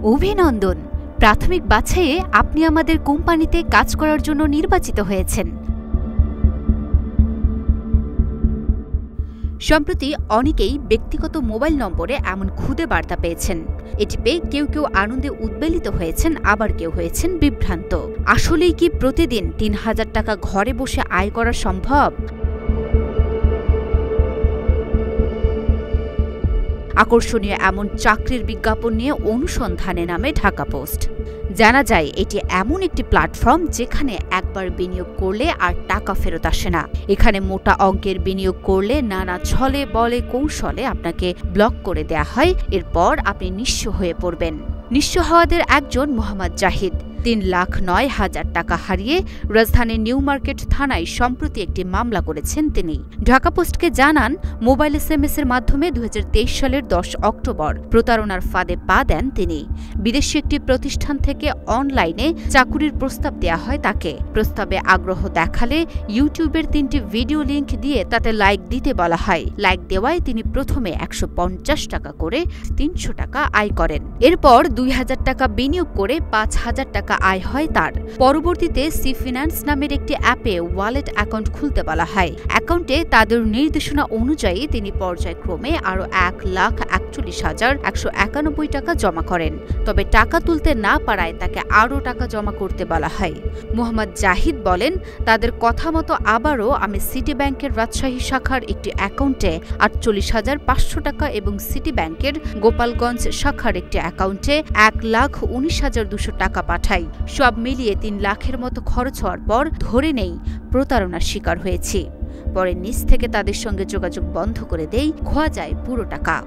অভিনন্দন! প্রাথমিক বাছাইয়ে আপনি আমাদের কোম্পানিতে কাজ করার জন্য নির্বাচিত হয়েছেন। সম্প্রতি অনেকেই ব্যক্তিগত মোবাইল নম্বরে এমন খুদে বার্তা পেয়েছেন। এটি পেয়ে কেউ কেউ আনন্দে উদ্বেলিত হয়েছেন, আবার কেউ হয়েছেন বিভ্রান্ত। আসলেই কি প্রতিদিন ৩,০০০ টাকা ঘরে বসে আয় করা সম্ভব? আকর্ষণীয় এমন চাকরির বিজ্ঞাপন নিয়ে অনুসন্ধানে নামে ঢাকা পোস্ট। জানা যায় এটি এমন একটি প্ল্যাটফর্ম যেখানে একবার বিনিয়োগ করলে আর টাকা ফেরত আসে না। এখানে মোটা অঙ্কের বিনিয়োগ করলে নানা ছলে বলে কৌশলে আপনাকে ব্লক করে দেয়া হয়। এরপর আপনি নিঃস্ব হয়ে পড়বেন। নিঃস্ব হওয়াদের একজন মোহাম্মদ জাহিদ ৩,০৯,০০০ টাকা হারিয়ে রাজধানীর নিউ মার্কেট থানায় সম্প্রতি একটি মামলা করেছেন তিনি। ঢাকা পোস্টকে জানান, মোবাইল SMS এর মাধ্যমে ২০২৩ সালের ১০ অক্টোবর প্রতারণার ফাঁদে পা দেন তিনি। বিদেশি একটি প্রতিষ্ঠান থেকে অনলাইনে চাকুরির প্রস্তাব দেয়া হয় তাকে। প্রস্তাবে আগ্রহ দেখালে ইউটিউবের ৩টি ভিডিও লিংক দিয়ে তাতে লাইক দিতে বলা হয়। লাইক দেওয়ায় তিনি প্রথমে ১৫০ টাকা করে ৩০০ টাকা আয় করেন। এরপর ২,০০০ টাকা বিনিয়োগ করে ৫,০০০ টাকা আয় হয় তার। পরবর্তীতে সি ফিন্যান্স নামের একটি অ্যাপে ওয়ালেট অ্যাকাউন্ট খুলতে বলা হয়। অ্যাকাউন্টে তাদের নির্দেশনা অনুযায়ী তিনি পর্যায়ক্রমে আরও ১,৪১,১৯১ টাকা জমা করেন। তবে টাকা তুলতে না পারায় তাকে আরও টাকা জমা করতে বলা হয়। মোহাম্মদ জাহিদ বলেন, তাদের কথা মতো আবারও আমি সিটি ব্যাংকের রাজশাহী শাখার একটি অ্যাকাউন্টে ৪৮,৫০০ টাকা এবং সিটি ব্যাংকের গোপালগঞ্জ শাখার একটি অ্যাকাউন্টে ১,১৯,২০০ টাকা পাঠাই। সব মিলিয়ে ৩ লাখের মতো খরচ হওয়ার পর ধরে নেই প্রতারণার শিকার হয়েছি। পরে নিজ থেকে তাদের সঙ্গে যোগাযোগ বন্ধ করে দেই, খোয়া যায় পুরো টাকা।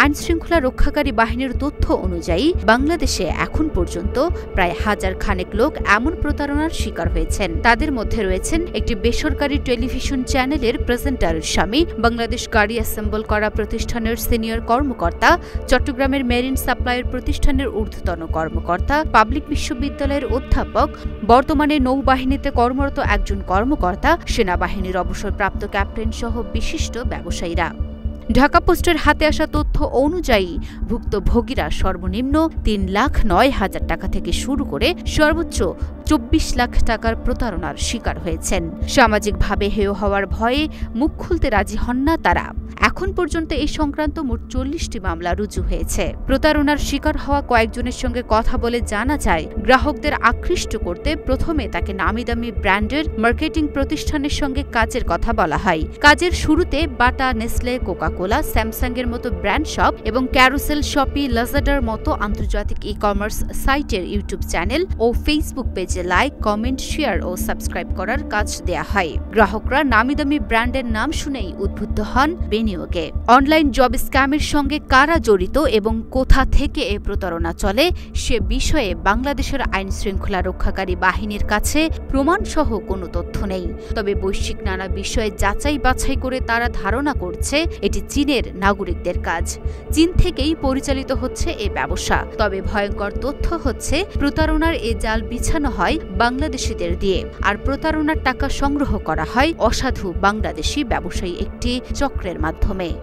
আইনশৃঙ্খলা রক্ষাকারী বাহিনীর তথ্য অনুযায়ী বাংলাদেশে এখন পর্যন্ত প্রায় ১,০০০ খানেক লোক এমন প্রতারণার শিকার হয়েছেন। তাদের মধ্যে রয়েছেন একটি বেসরকারি টেলিভিশন চ্যানেলের প্রেজেন্টারের স্বামী, বাংলাদেশ গাড়ি অ্যাসেম্বল করা প্রতিষ্ঠানের সিনিয়র কর্মকর্তা, চট্টগ্রামের মেরিন সাপ্লাইয়ের প্রতিষ্ঠানের ঊর্ধ্বতন কর্মকর্তা, পাবলিক বিশ্ববিদ্যালয়ের অধ্যাপক, বর্তমানে নৌবাহিনীতে কর্মরত একজন কর্মকর্তা, সেনাবাহিনীর অবসরপ্রাপ্ত ক্যাপ্টেন সহ বিশিষ্ট ব্যবসায়ীরা। ঢাকা পোস্টের হাতে আসা তথ্য অনুযায়ী ভুক্তভোগীরা সর্বনিম্ন ৩,০৯,০০০ টাকা থেকে শুরু করে সর্বোচ্চ ২৪ লাখ টাকার প্রতারণার শিকার হয়েছেন। সামাজিকভাবে হেয় হওয়ার ভয়ে মুখ খুলতে রাজি হন না তারা। এখন পর্যন্ত এই সংক্রান্ত মোট ৪০টি মামলা রুজু হয়েছে। প্রতারণার শিকার হওয়া কয়েকজনের সঙ্গে কথা বলে জানা যায়, গ্রাহকদের আকৃষ্ট করতে প্রথমে তাকে নামিদামি ব্র্যান্ডের মার্কেটিং প্রতিষ্ঠানের সঙ্গে কাজের কথা বলা হয়। কাজের শুরুতে বাটা, নেসলে, কোকা-কোলা, স্যামসাংয়ের মতো ব্র্যান্ড শপ এবং ক্যারোসেল, শপি, লাজাডার মতো আন্তর্জাতিক ই-কমার্স সাইটের ইউটিউব চ্যানেল ও ফেসবুক পেজে লাইক, কমেন্ট, শেয়ার ও সাবস্ক্রাইব করার কাজ দেয়া হয়। গ্রাহকরা নামিদামি ব্র্যান্ডের নাম শুনেই উদ্বুদ্ধ হন বিনিয়োগে। অনলাইন জব স্ক্যামের সঙ্গে কারা জড়িত এবং কোথা থেকে এ প্রতারণা চলে সে বিষয়ে বাংলাদেশের আইন শৃঙ্খলা রক্ষাকারী বাহিনীর কাছে প্রমাণসহ কোনো তথ্য নেই। তবে বৈশ্বিক নানা বিষয়ে যাচাই বাছাই করে তারা ধারণা করছে এটি চীনের নাগরিকদের কাজ। চীন থেকেই পরিচালিত হচ্ছে এ ব্যবসা। তবে ভয়ঙ্কর তথ্য হচ্ছে, প্রতারণার এ জাল বিছানো হয় বাংলাদেশিদের দিয়ে, আর প্রতারণার টাকা সংগ্রহ করা হয় অসাধু বাংলাদেশি ব্যবসায়ী একটি চক্রের মাধ্যমে।